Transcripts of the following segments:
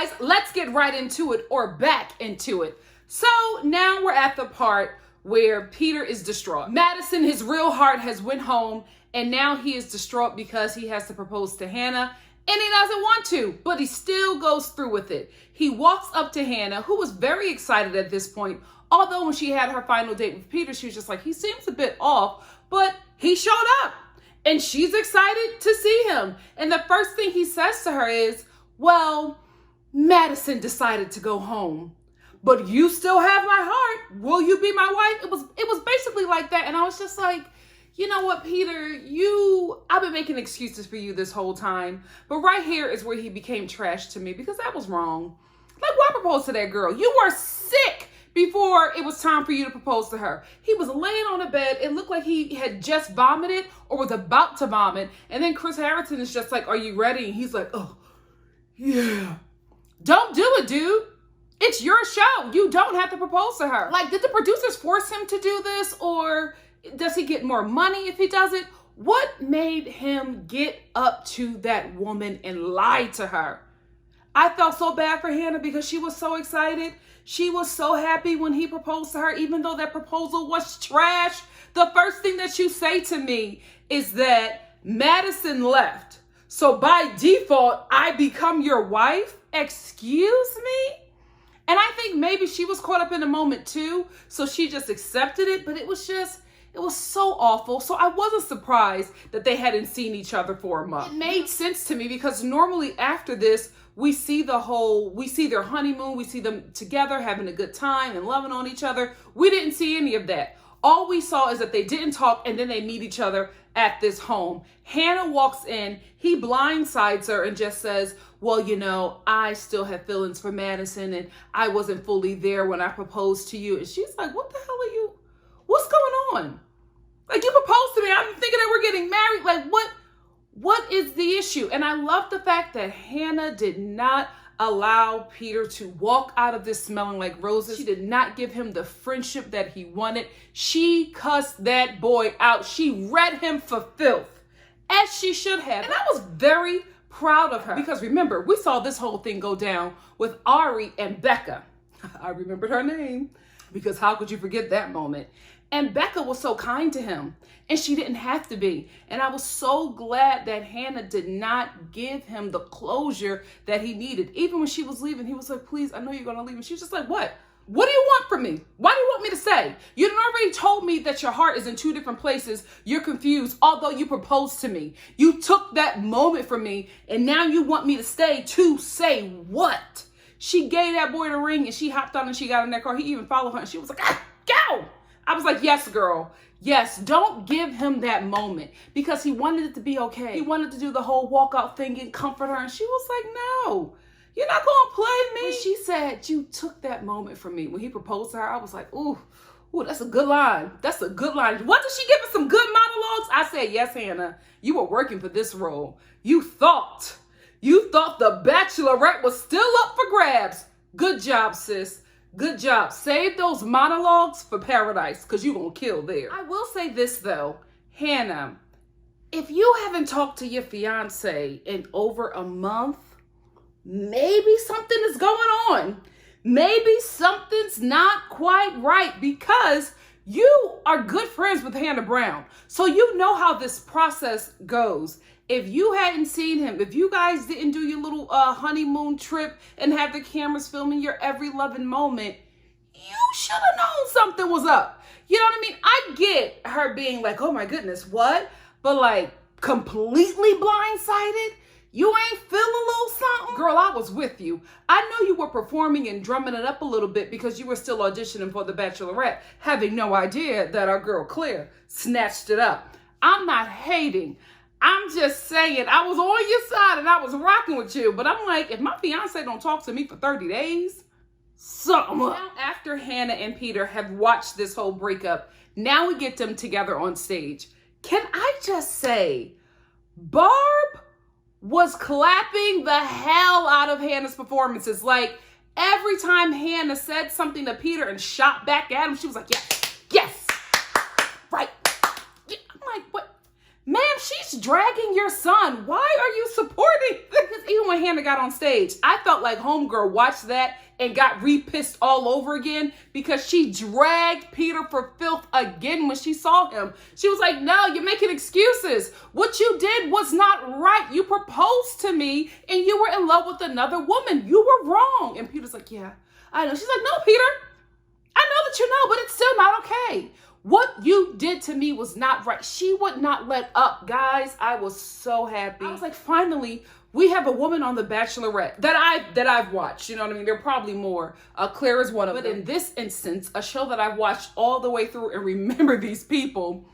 guys, let's get right into it, or back into it. So now we're at the part where Peter is distraught. Madison, his real heart, has went home, and now he is distraught because he has to propose to Hannah, and he doesn't want to, but he still goes through with it. He walks up to Hannah, who was very excited at this point, although when she had her final date with Peter, she was just like, he seems a bit off, but he showed up, and she's excited to see him. And the first thing he says to her is, well, Madison decided to go home, but you still have my heart. Will you be my wife? It was basically like that. And I was just like, you know what, Peter, I've been making excuses for you this whole time. But right here is where he became trash to me, because that was wrong. Like, why propose to that girl? You were sick before it was time for you to propose to her. He was laying on a bed. It looked like he had just vomited or was about to vomit. And then Chris Harrison is just like, are you ready? And he's like, oh, yeah. Don't do it, dude. It's your show. You don't have to propose to her. Like, did the producers force him to do this, or does he get more money if he does it? What made him get up to that woman and lie to her? I felt so bad for Hannah because she was so excited. She was so happy when he proposed to her, even though that proposal was trash. The first thing that you say to me is that Madison left, so by default, I become your wife? Excuse me? And I think maybe she was caught up in the moment too, so she just accepted it, but it was so awful. So I wasn't surprised that they hadn't seen each other for a month. It made sense to me because normally after this, we see their honeymoon, we see them together having a good time and loving on each other. We didn't see any of that. All we saw is that they didn't talk, and then they meet each other at this home. Hannah walks in, he blindsides her and just says, well, you know, I still have feelings for Madison, and I wasn't fully there when I proposed to you. And she's like, what the hell are you, what's going on? Like, you proposed to me, I'm thinking that we're getting married. Like, what is the issue? And I love the fact that Hannah did not allow Peter to walk out of this smelling like roses. She did not give him the friendship that he wanted. She cussed that boy out. She read him for filth, as she should have. And I was very proud of her, because remember, we saw this whole thing go down with Ari and Becca. I remembered her name because how could you forget that moment? And Becca was so kind to him, and she didn't have to be. And I was so glad that Hannah did not give him the closure that he needed. Even when she was leaving, he was like, please, I know you're going to leave. And she was just like, what? What do you want from me? Why do you want me to stay? You done already told me that your heart is in two different places. You're confused, although you proposed to me. You took that moment from me, and now you want me to stay to say what? She gave that boy the ring, and she hopped on and she got in that car. He even followed her, and she was like, go! I was like, yes, girl. Yes, don't give him that moment, because he wanted it to be okay. He wanted to do the whole walkout thing and comfort her. And she was like, no, you're not going to play me. When she said, you took that moment from me, when he proposed to her, I was like, ooh, that's a good line. That's a good line. Wasn't she giving some good monologues? I said, yes, Hannah, you were working for this role. You thought the Bachelorette was still up for grabs. Good job, sis. Good job. Save those monologues for Paradise, because you're going to kill there. I will say this, though. Hannah, if you haven't talked to your fiance in over a month, maybe something is going on. Maybe something's not quite right, because you are good friends with Hannah Brown. So you know how this process goes. If you hadn't seen him, if you guys didn't do your little honeymoon trip and have the cameras filming your every loving moment, you should have known something was up. You know what I mean? I get her being like, oh my goodness, what? But like, completely blindsided? You ain't feel a little something? Girl, I was with you. I know you were performing and drumming it up a little bit because you were still auditioning for The Bachelorette, having no idea that our girl Claire snatched it up. I'm not hating. I'm just saying, I was on your side and I was rocking with you. But I'm like, if my fiance don't talk to me for 30 days, something up. Now, after Hannah and Peter have watched this whole breakup, now we get them together on stage. Can I just say, Barb was clapping the hell out of Hannah's performances. Like, every time Hannah said something to Peter and shot back at him, she was like, yes, yes, right. Yeah. I'm like, what? Ma'am, she's dragging your son. Why are you supporting this? Because even when Hannah got on stage, I felt like homegirl watched that and got re-pissed all over again because she dragged Peter for filth again when she saw him. She was like, no, you're making excuses. What you did was not right. You proposed to me and you were in love with another woman. You were wrong. And Peter's like, yeah, I know. She's like, no, Peter, I know that you know, but it's still not okay. What you did to me was not right. She would not let up, guys. I was so happy. I was like, finally, we have a woman on The Bachelorette that I've watched. You know what I mean? There are probably more. Claire is one of them. But in this instance, a show that I've watched all the way through and remember these people,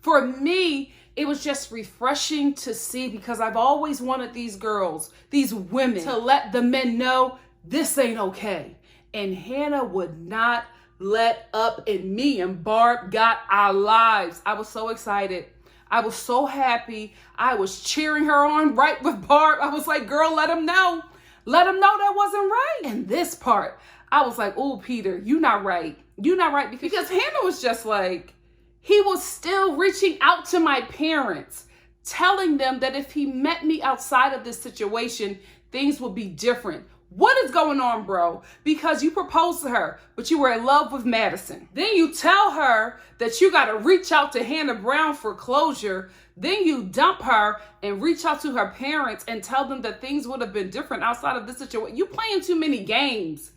for me, it was just refreshing to see because I've always wanted these girls, these women, to let the men know this ain't okay. And Hannah would not let up, and me and Barb got our lives. I was so excited. I was so happy. I was cheering her on right with Barb. I was like, girl, let him know. Let him know that wasn't right. And this part, I was like, oh, Peter, you not right. You not right. Because Hannah was just like, he was still reaching out to my parents, telling them that if he met me outside of this situation, things would be different. What is going on, bro? Because you proposed to her, but you were in love with Madison. Then you tell her that you got to reach out to Hannah Brown for closure. Then you dump her and reach out to her parents and tell them that things would have been different outside of this situation. You playing too many games.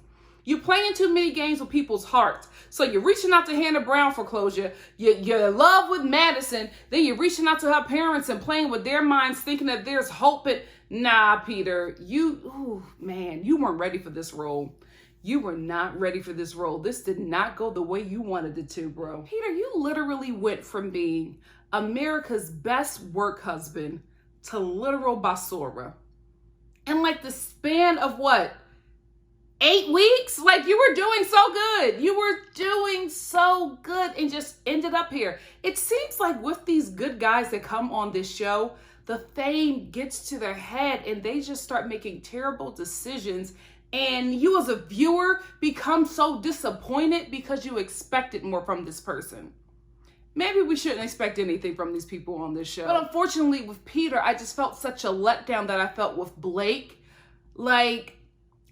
You playing too many games with people's hearts. So you're reaching out to Hannah Brown for closure. You're in love with Madison. Then you're reaching out to her parents and playing with their minds, thinking that there's hope. Nah, Peter, you weren't ready for this role. You were not ready for this role. This did not go the way you wanted it to, bro. Peter, you literally went from being America's best work husband to literal basura. In like the span of what? 8 weeks? Like, you were doing so good. You were doing so good and just ended up here. It seems like with these good guys that come on this show, the fame gets to their head and they just start making terrible decisions. And you as a viewer become so disappointed because you expected more from this person. Maybe we shouldn't expect anything from these people on this show. But unfortunately with Peter, I just felt such a letdown that I felt with Blake. Like,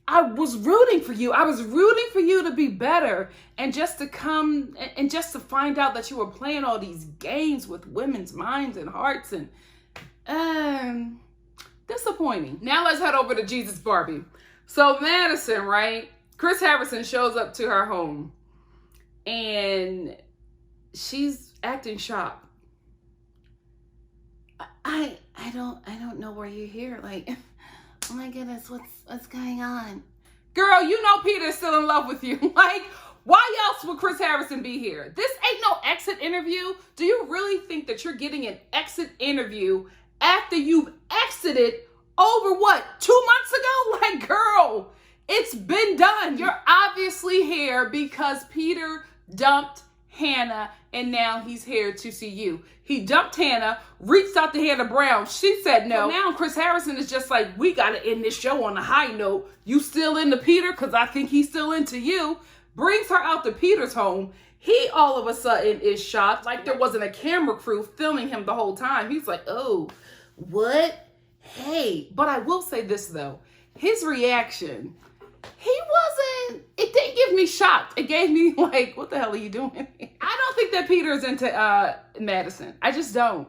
I was rooting for you. I was rooting for you to be better. And just to come and just to find out that you were playing all these games with women's minds and hearts and disappointing. Now let's head over to Jesus Barbie. So Madison, right? Chris Harrison shows up to her home and she's acting shocked. I don't know why you're here. Like, oh my goodness, what's going on? Girl, you know Peter's still in love with you. Like, why else would Chris Harrison be here? This ain't no exit interview. Do you really think that you're getting an exit interview after you've exited over what, 2 months ago? Like, girl, it's been done. You're obviously here because Peter dumped Hannah and now he's here to see you. He dumped Hannah, reached out to Hannah Brown. She said no. So now Chris Harrison is just like, we got to end this show on a high note. You still into Peter? Because I think he's still into you. Brings her out to Peter's home. He all of a sudden is shocked, like there wasn't a camera crew filming him the whole time. He's like, oh, what? Hey. But I will say this, though. His reaction, it didn't give me shocked. It gave me like, what the hell are you doing? I don't think that Peter is into Madison. I just don't.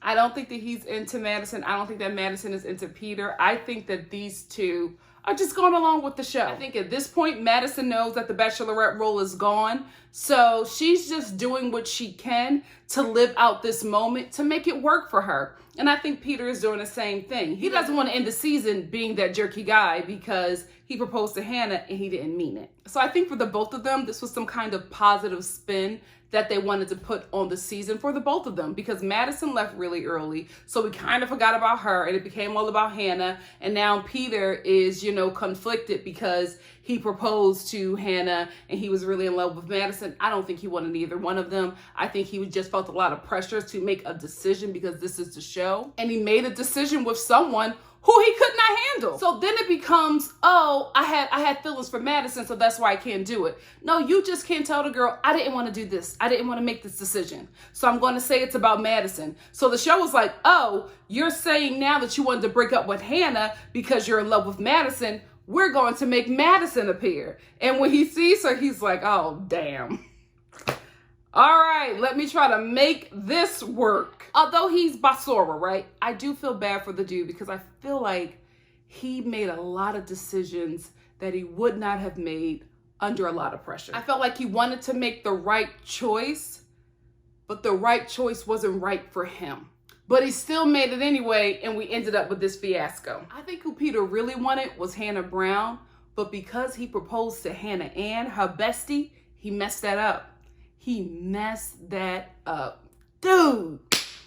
I don't think that he's into Madison. I don't think that Madison is into Peter. I think that these two are just going along with the show. I think at this point, Madison knows that the Bachelorette role is gone. So she's just doing what she can to live out this moment to make it work for her. And I think Peter is doing the same thing. He doesn't want to end the season being that jerky guy because he proposed to Hannah and he didn't mean it. So I think for the both of them, this was some kind of positive spin that they wanted to put on the season for the both of them, because Madison left really early. So we kind of forgot about her and it became all about Hannah. And now Peter is, conflicted because he proposed to Hannah and he was really in love with Madison. I don't think he wanted either one of them. I think he just felt a lot of pressure to make a decision because this is the show. And he made a decision with someone who he could not handle. So then it becomes, oh, I had feelings for Madison, so that's why I can't do it. No, you just can't tell the girl, I didn't want to do this. I didn't want to make this decision. So I'm going to say it's about Madison. So the show was like, oh, you're saying now that you wanted to break up with Hannah because you're in love with Madison. We're going to make Madison appear. And when he sees her, he's like, oh, damn. All right, let me try to make this work. Although he's Basura, right? I do feel bad for the dude because I feel like he made a lot of decisions that he would not have made under a lot of pressure. I felt like he wanted to make the right choice, but the right choice wasn't right for him. But he still made it anyway, and we ended up with this fiasco. I think who Peter really wanted was Hannah Brown, but because he proposed to Hannah Ann, her bestie, he messed that up. He messed that up. Dude,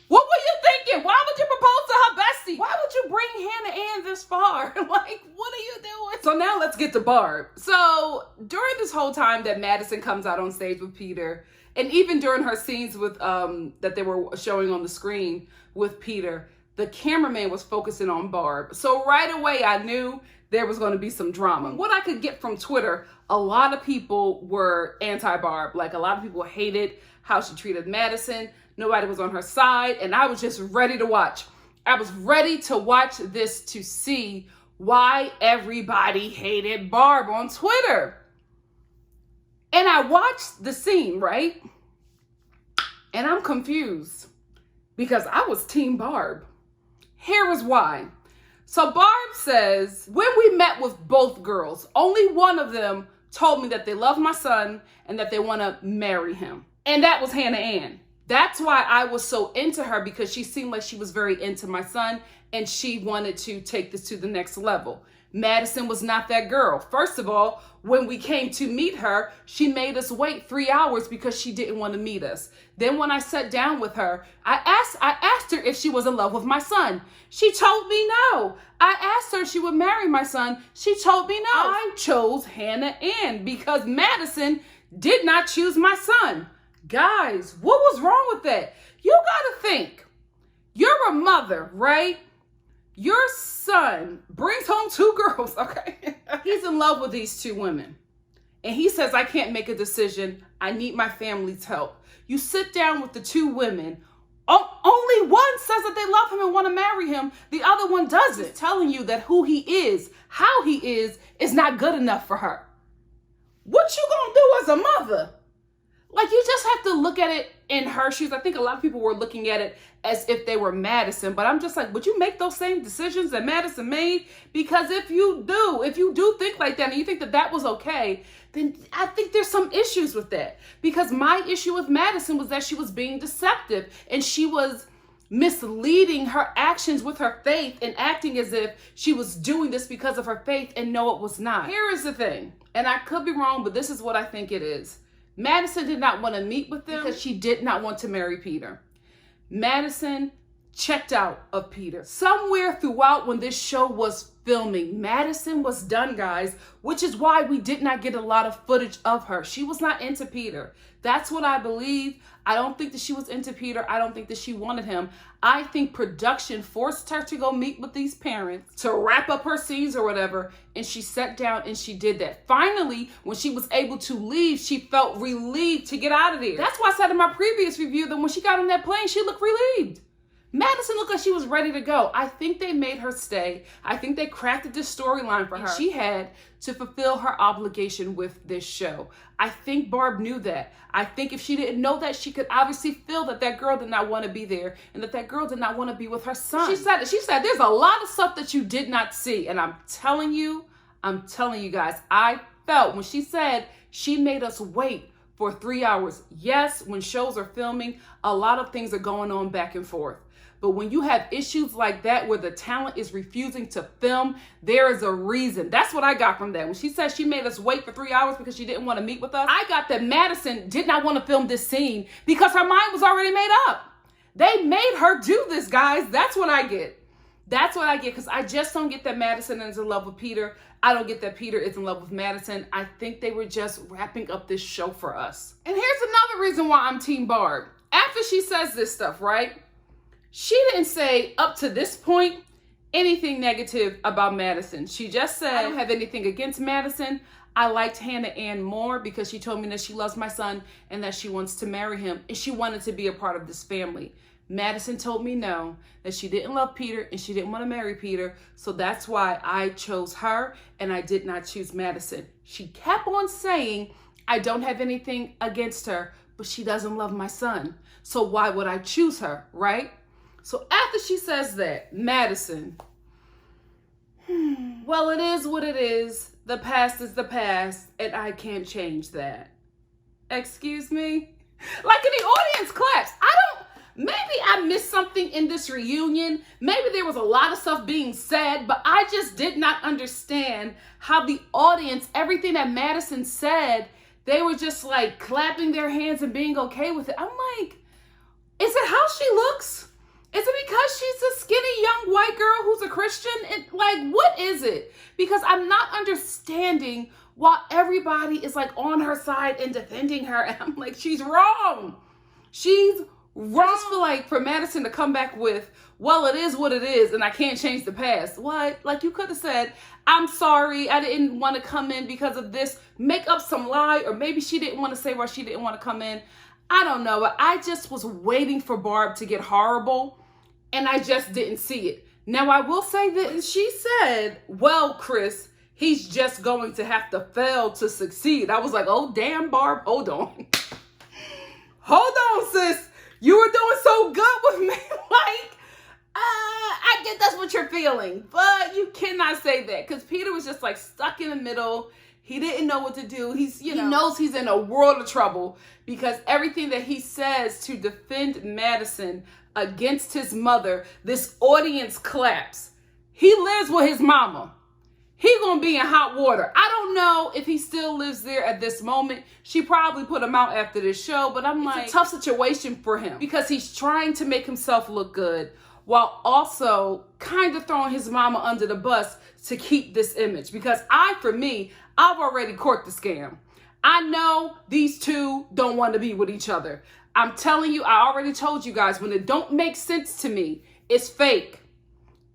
what were you thinking? Why would you propose to her bestie? Why would you bring Hannah Ann this far? Like, what are you doing? So now let's get to Barb. So during this whole time that Madison comes out on stage with Peter, and even during her scenes with that they were showing on the screen with Peter, the cameraman was focusing on Barb. So right away I knew there was going to be some drama. What I could get from Twitter, a lot of people were anti-Barb. Like, a lot of people hated how she treated Madison. Nobody was on her side, and I was just ready to watch. I was ready to watch this to see why everybody hated Barb on Twitter. And I watched the scene, right? And I'm confused because I was Team Barb. Here is why. So Barb says, when we met with both girls, only one of them told me that they love my son and that they want to marry him. And that was Hannah Ann. That's why I was so into her, because she seemed like she was very into my son and she wanted to take this to the next level. Madison was not that girl. First of all, when we came to meet her, she made us wait 3 hours because she didn't want to meet us. Then when I sat down with her, I asked her if she was in love with my son. She told me no. I asked her if she would marry my son. She told me no. I chose Hannah Ann because Madison did not choose my son. Guys, what was wrong with that? You gotta think. You're a mother, right? Your son brings home 2 girls, okay? He's in love with these 2 women. And he says, I can't make a decision. I need my family's help. You sit down with the 2 women. Only one says that they love him and want to marry him. The other one doesn't. He's telling you that who he is, how he is not good enough for her. What you gonna do as a mother? Like, you just have to look at it in her shoes. I think a lot of people were looking at it as if they were Madison, but I'm just like, would you make those same decisions that Madison made? Because if you do think like that and you think that that was okay, then I think there's some issues with that. Because my issue with Madison was that she was being deceptive and she was misleading her actions with her faith and acting as if she was doing this because of her faith, and no, it was not. Here is the thing, and I could be wrong, but this is what I think it is. Madison did not want to meet with them because she did not want to marry Peter. Madison checked out of Peter. Somewhere throughout when this show was filming, Madison was done, guys, which is why we did not get a lot of footage of her. She was not into Peter. That's what I believe. I don't think that she was into Peter. I don't think that she wanted him. I think production forced her to go meet with these parents to wrap up her scenes or whatever, and she sat down and she did that. Finally, when she was able to leave, she felt relieved to get out of there. That's why I said in my previous review that when she got on that plane, she looked relieved. Madison looked like she was ready to go. I think they made her stay. I think they crafted this storyline for her. She had to fulfill her obligation with this show. I think Barb knew that. I think if she didn't know that, she could obviously feel that that girl did not want to be there and that that girl did not want to be with her son. She said it. She said, there's a lot of stuff that you did not see. And I'm telling you guys, I felt when she said she made us wait for 3 hours. Yes, when shows are filming, a lot of things are going on back and forth. But when you have issues like that where the talent is refusing to film, there is a reason. That's what I got from that. When she said she made us wait for 3 hours because she didn't want to meet with us, I got that Madison did not want to film this scene because her mind was already made up. They made her do this, guys. That's what I get. That's what I get, because I just don't get that Madison is in love with Peter. I don't get that Peter is in love with Madison. I think they were just wrapping up this show for us. And here's another reason why I'm Team Barb. After she says this stuff, right? She didn't say up to this point anything negative about Madison. She just said, I don't have anything against Madison. I liked Hannah Ann more because she told me that she loves my son and that she wants to marry him and she wanted to be a part of this family. Madison told me no, that she didn't love Peter and she didn't want to marry Peter. So that's why I chose her and I did not choose Madison. She kept on saying, I don't have anything against her, but she doesn't love my son. So why would I choose her, right? So after she says that, Madison, well, it is what it is. The past is the past, and I can't change that. Excuse me? Like, in the audience claps. Maybe I missed something in this reunion. Maybe there was a lot of stuff being said, but I just did not understand how the audience, everything that Madison said, they were just like clapping their hands and being okay with it. I'm like, is it how she looks? Is it because she's a skinny young white girl who's a Christian? Like, what is it? Because I'm not understanding why everybody is like on her side and defending her. And I'm like, she's wrong. She's wrong. I just feel like for Madison to come back with, well, it is what it is and I can't change the past. What? Like, you could have said, I'm sorry, I didn't want to come in because of this. Make up some lie, or maybe she didn't want to say why she didn't want to come in. I don't know, but I just was waiting for Barb to get horrible and I just didn't see it. Now, I will say that she said, well, Chris, he's just going to have to fail to succeed. I was like, oh, damn, Barb, hold on. Hold on, sis. You were doing so good with me. Like, I get that's what you're feeling, but you cannot say that because Peter was just like stuck in the middle. He didn't know what to do. He knows he's in a world of trouble because everything that he says to defend Madison against his mother, this audience claps. He lives with his mama. He gonna be in hot water. I don't know if he still lives there at this moment. She probably put him out after this show, but I'm like, it's a tough situation for him because he's trying to make himself look good while also kind of throwing his mama under the bus to keep this image. Because I've already caught the scam. I know these two don't want to be with each other. I'm telling you, I already told you guys, when it don't make sense to me, it's fake.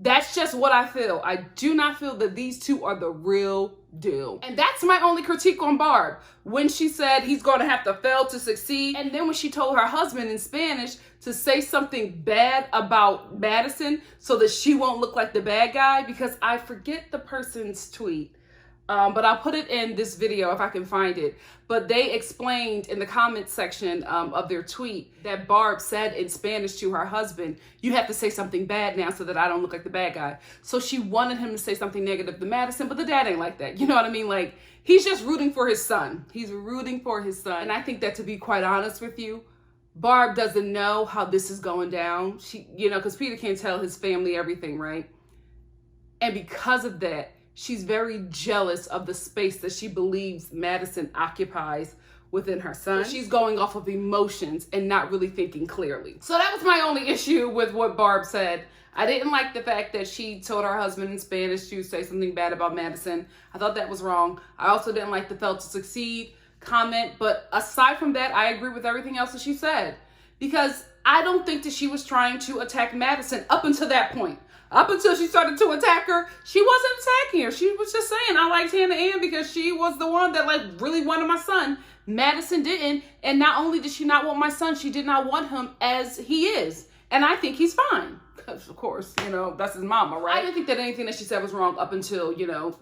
That's just what I feel. I do not feel that these two are the real deal. And that's my only critique on Barb. When she said he's going to have to fail to succeed. And then when she told her husband in Spanish to say something bad about Madison so that she won't look like the bad guy, because I forget the person's tweet. But I'll put it in this video if I can find it. But they explained in the comments section of their tweet that Barb said in Spanish to her husband, you have to say something bad now so that I don't look like the bad guy. So she wanted him to say something negative to Madison, but the dad ain't like that. You know what I mean? Like, he's just rooting for his son. He's rooting for his son. And I think that, to be quite honest with you, Barb doesn't know how this is going down. She, because Peter can't tell his family everything, right? And because of that, she's very jealous of the space that she believes Madison occupies within her son. So she's going off of emotions and not really thinking clearly. So that was my only issue with what Barb said. I didn't like the fact that she told her husband in Spanish to say something bad about Madison. I thought that was wrong. I also didn't like the fail to succeed comment. But aside from that, I agree with everything else that she said. Because I don't think that she was trying to attack Madison up until that point. Up until she started to attack her, she wasn't attacking her. She was just saying, I liked Hannah Ann because she was the one that really wanted my son. Madison didn't. And not only did she not want my son, she did not want him as he is. And I think he's fine. Because, of course, that's his mama, right? I didn't think that anything that she said was wrong up until,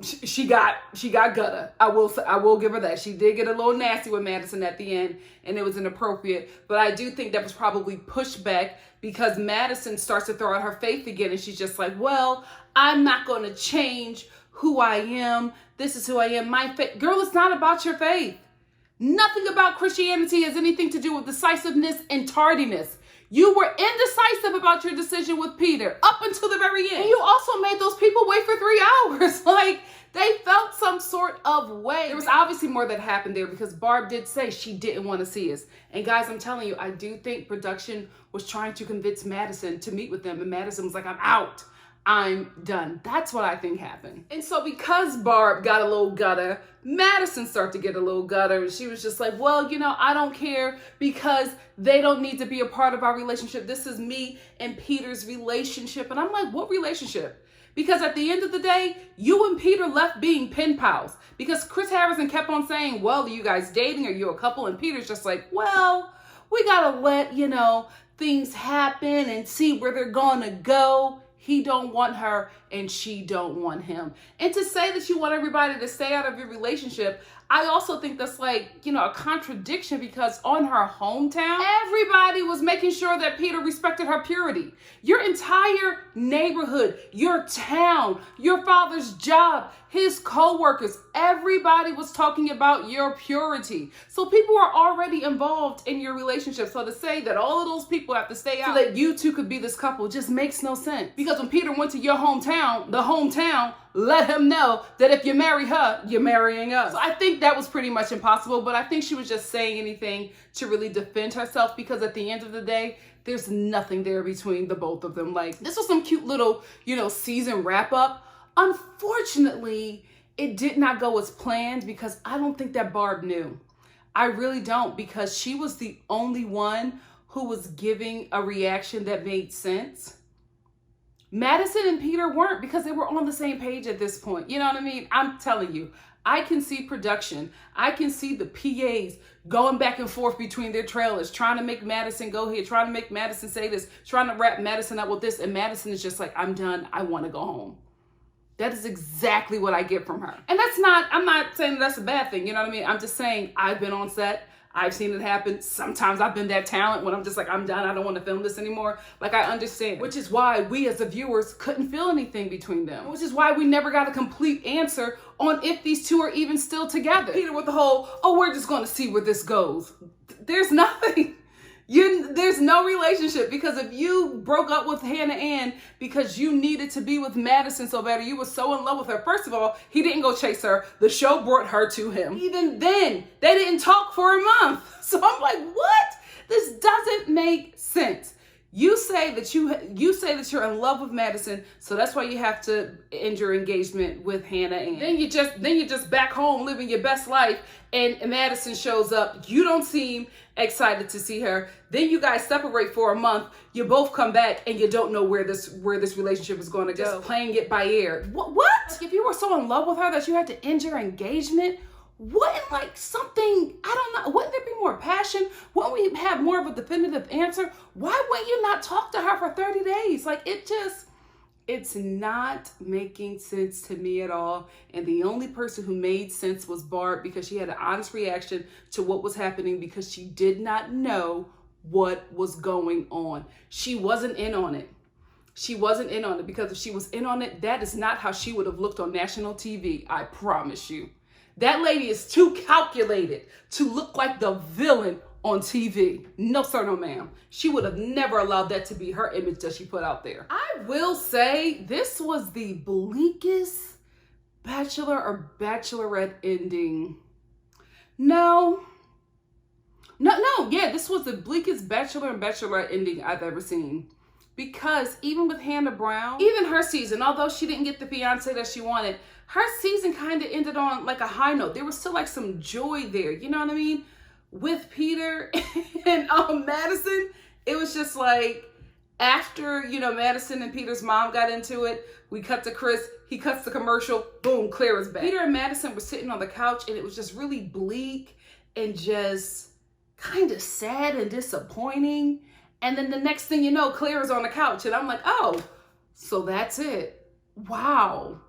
she got gutter. I will give her that. She did get a little nasty with Madison at the end, and it was inappropriate. But I do think that was probably pushback because Madison starts to throw out her faith again, and she's just like, well, I'm not going to change who I am. This is who I am. My faith. Girl, it's not about your faith. Nothing about Christianity has anything to do with decisiveness and tardiness. You were indecisive about your decision with Peter up until the very end. And you also made those people wait for 3 hours. They felt some sort of way. There was obviously more that happened there because Barb did say she didn't want to see us. And guys, I'm telling you, I do think production was trying to convince Madison to meet with them. And Madison was like, I'm out. I'm done. That's what I think happened. And so because Barb got a little gutter, Madison started to get a little gutter. And she was just like, well, I don't care because they don't need to be a part of our relationship. This is me and Peter's relationship. And I'm like, what relationship? Because at the end of the day, you and Peter left being pen pals. Because Chris Harrison kept on saying, well, are you guys dating? Are you a couple? And Peter's just like, well, we gotta let, things happen and see where they're gonna go. He don't want her and she don't want him. And to say that you want everybody to stay out of your relationship, I also think that's like, a contradiction, because on her hometown, everybody was making sure that Peter respected her purity. Your entire neighborhood, your town, your father's job, his co-workers, everybody was talking about your purity. So people were already involved in your relationship. So to say that all of those people have to stay out so that you two could be this couple just makes no sense. Because when Peter went to your hometown, the hometown let him know that if you marry her, you're marrying us. So I think that was pretty much impossible, but I think she was just saying anything to really defend herself, because at the end of the day, there's nothing there between the both of them. Like, this was some cute little, season wrap up. Unfortunately, it did not go as planned, because I don't think that Barb knew. I really don't, because she was the only one who was giving a reaction that made sense. Madison and Peter weren't, because they were on the same page at this point. You know what I mean? I'm telling you, I can see production. I can see the PAs going back and forth between their trailers, trying to make Madison go here, trying to make Madison say this, trying to wrap Madison up with this. And Madison is just like, I'm done. I want to go home. That is exactly what I get from her. And I'm not saying that that's a bad thing. You know what I mean? I'm just saying I've been on set. I've seen it happen. Sometimes I've been that talent when I'm just like, I'm done. I don't want to film this anymore. Like, I understand. Which is why we as the viewers couldn't feel anything between them. Which is why we never got a complete answer on if these two are even still together. Peter with the whole, oh, we're just going to see where this goes. There's nothing. There's no relationship, because if you broke up with Hannah Ann because you needed to be with Madison so bad, or you were so in love with her, first of all, he didn't go chase her. The show brought her to him. Even then, they didn't talk for a month. So I'm like, what? This doesn't make sense. You say that you're in love with Madison, so that's why you have to end your engagement with Hannah Ann. Then you just back home living your best life, and Madison shows up. You don't seem excited to see her. Then you guys separate for a month. You both come back, and you don't know where this relationship is going to go. Just playing it by ear. What? Like, if you were so in love with her that you had to end your engagement, wouldn't I don't know, wouldn't there be more passion? Wouldn't we have more of a definitive answer? Why wouldn't you not talk to her for 30 days? Like, it's not making sense to me at all. And the only person who made sense was Barb, because she had an honest reaction to what was happening, because she did not know what was going on. She wasn't in on it. She wasn't in on it, because if she was in on it, that is not how she would have looked on national TV. I promise you. That lady is too calculated to look like the villain on TV. No, sir, no, ma'am. She would have never allowed that to be her image that she put out there. I will say this was the bleakest Bachelor or Bachelorette ending. Yeah, this was the bleakest Bachelor and Bachelorette ending I've ever seen. Because even with Hannah Brown, even her season, although she didn't get the fiance that she wanted, her season kind of ended on like a high note. There was still like some joy there. You know what I mean? With Peter and Madison, it was just like, after, Madison and Peter's mom got into it, we cut to Chris, he cuts the commercial, boom, Claire is back. Peter and Madison were sitting on the couch, and it was just really bleak and just kind of sad and disappointing. And then the next thing you know, Claire is on the couch, and I'm like, oh, so that's it. Wow.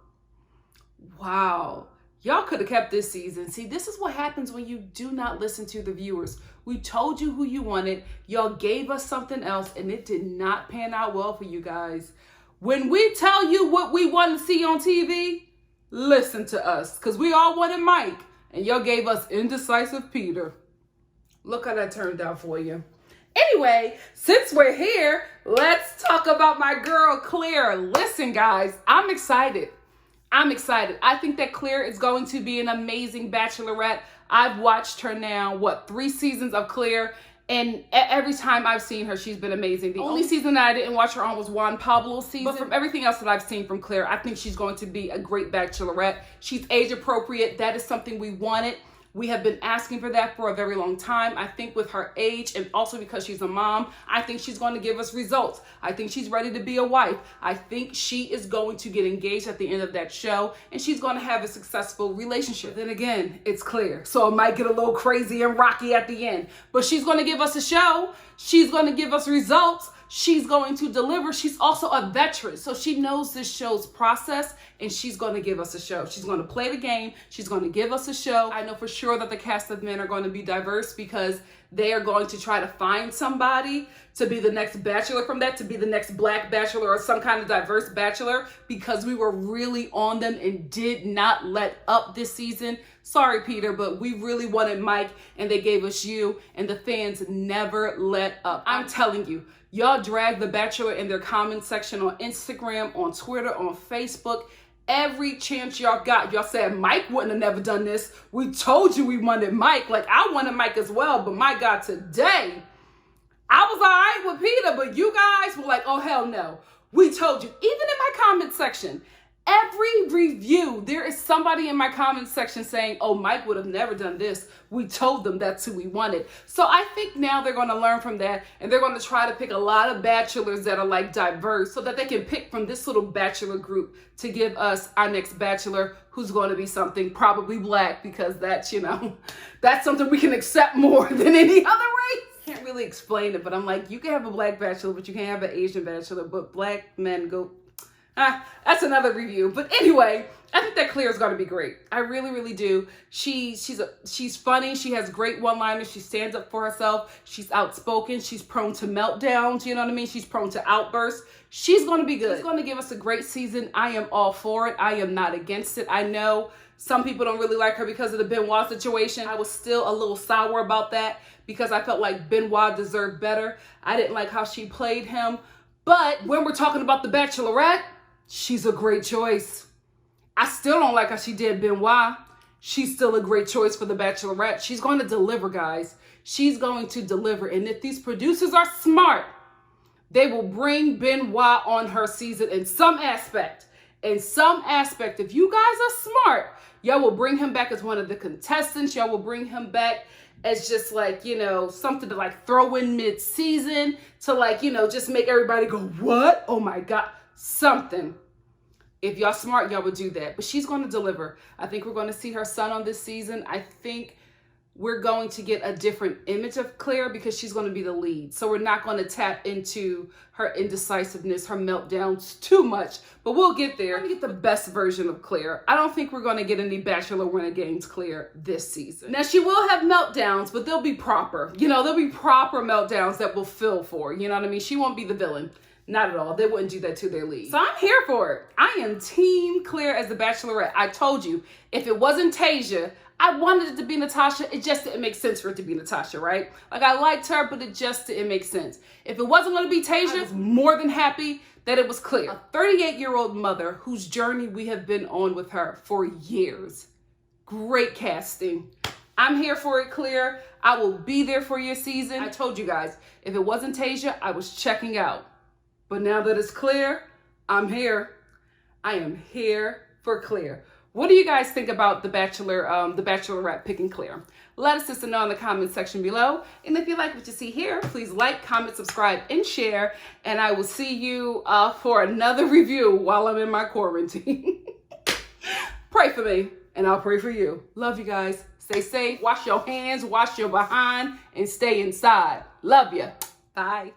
Y'all could have kept this season. See, this is what happens when you do not listen to the viewers. We told you who you wanted. Y'all gave us something else, and it did not pan out well for you guys. When we tell you what we want to see on TV, listen to us, because we all wanted Mike, and y'all gave us indecisive Peter. Look how that turned out for you. Anyway, since we're here, let's talk about my girl, Claire. Listen, guys, I'm excited. I think that Claire is going to be an amazing Bachelorette. I've watched her now, 3 seasons of Claire, and every time I've seen her, she's been amazing. The only season that I didn't watch her on was Juan Pablo's season. But from everything else that I've seen from Claire, I think she's going to be a great Bachelorette. She's age appropriate. That is something we wanted. We have been asking for that for a very long time. I think with her age and also because she's a mom, I think she's going to give us results. I think she's ready to be a wife. I think she is going to get engaged at the end of that show and she's going to have a successful relationship. Then again, it's clear. So it might get a little crazy and rocky at the end, but she's going to give us a show. She's going to give us results. She's going to deliver. She's also a veteran, so she knows this show's process and she's going to give us a show. She's going to play the game. She's going to give us a show. I know for sure that the cast of men are going to be diverse because they are going to try to find somebody to be the next bachelor from that, to be the next black bachelor or some kind of diverse bachelor, because we were really on them and did not let up this season. Sorry, Peter, but we really wanted Mike and they gave us you, and the fans never let up. I'm telling you, y'all dragged The Bachelor in their comment section on Instagram, on Twitter, on Facebook. Every chance y'all got, y'all said Mike wouldn't have never done this. We told you we wanted Mike. Like, I wanted Mike as well, but my God, today, I was all right with Peter, but you guys were like, oh, hell no. We told you. Even in my comment section, every review, there is somebody in my comment section saying, oh, Mike would have never done this. We told them that's who we wanted. So I think now they're going to learn from that and they're going to try to pick a lot of bachelors that are like diverse so that they can pick from this little bachelor group to give us our next bachelor who's going to be something probably black, because that's, you know, that's something we can accept more than any other race. Can't really explain it, but I'm like, you can have a black bachelor, but you can't have an Asian bachelor, but black men go... that's another review. But anyway, I think that Claire is going to be great. I really, really do. She's funny. She has great one-liners. She stands up for herself. She's outspoken. She's prone to meltdowns. You know what I mean? She's prone to outbursts. She's going to be good. She's going to give us a great season. I am all for it. I am not against it. I know some people don't really like her because of the Benoit situation. I was still a little sour about that because I felt like Benoit deserved better. I didn't like how she played him. But when we're talking about the Bachelorette, she's a great choice. I still don't like how she did Benoit. She's still a great choice for the Bachelorette. She's going to deliver, guys. She's going to deliver. And if these producers are smart, they will bring Benoit on her season in some aspect. In some aspect. If you guys are smart, y'all will bring him back as one of the contestants. Y'all will bring him back as just like, you know, something to like throw in mid-season to like, you know, just make everybody go, what? Oh my God. Something. If y'all smart, y'all would do that. But she's going to deliver. I think we're going to see her son on this season. I think we're going to get a different image of Claire because she's going to be the lead. So we're not going to tap into her indecisiveness, her meltdowns too much. But we'll get there. We're going to get the best version of Claire. I don't think we're going to get any Bachelor Renegades Claire this season. Now, she will have meltdowns, but they'll be proper. You know, there'll be proper meltdowns that we'll feel for. You know what I mean? She won't be the villain. Not at all. They wouldn't do that to their lead. So I'm here for it. I am team Claire as the Bachelorette. I told you, if it wasn't Tasia, I wanted it to be Natasha. It just didn't make sense for it to be Natasha, right? Like, I liked her, but it just didn't make sense. If it wasn't going to be Tasia, I was more than happy that it was Claire. A 38-year-old mother whose journey we have been on with her for years. Great casting. I'm here for it, Claire. I will be there for your season. I told you guys, if it wasn't Tasia, I was checking out. But now that it's Claire, I'm here. I am here for Claire. What do you guys think about the Bachelorette picking Claire? Let us know in the comment section below. And if you like what you see here, please like, comment, subscribe, and share. And I will see you for another review while I'm in my quarantine. Pray for me, and I'll pray for you. Love you guys. Stay safe. Wash your hands, wash your behind, and stay inside. Love you. Bye.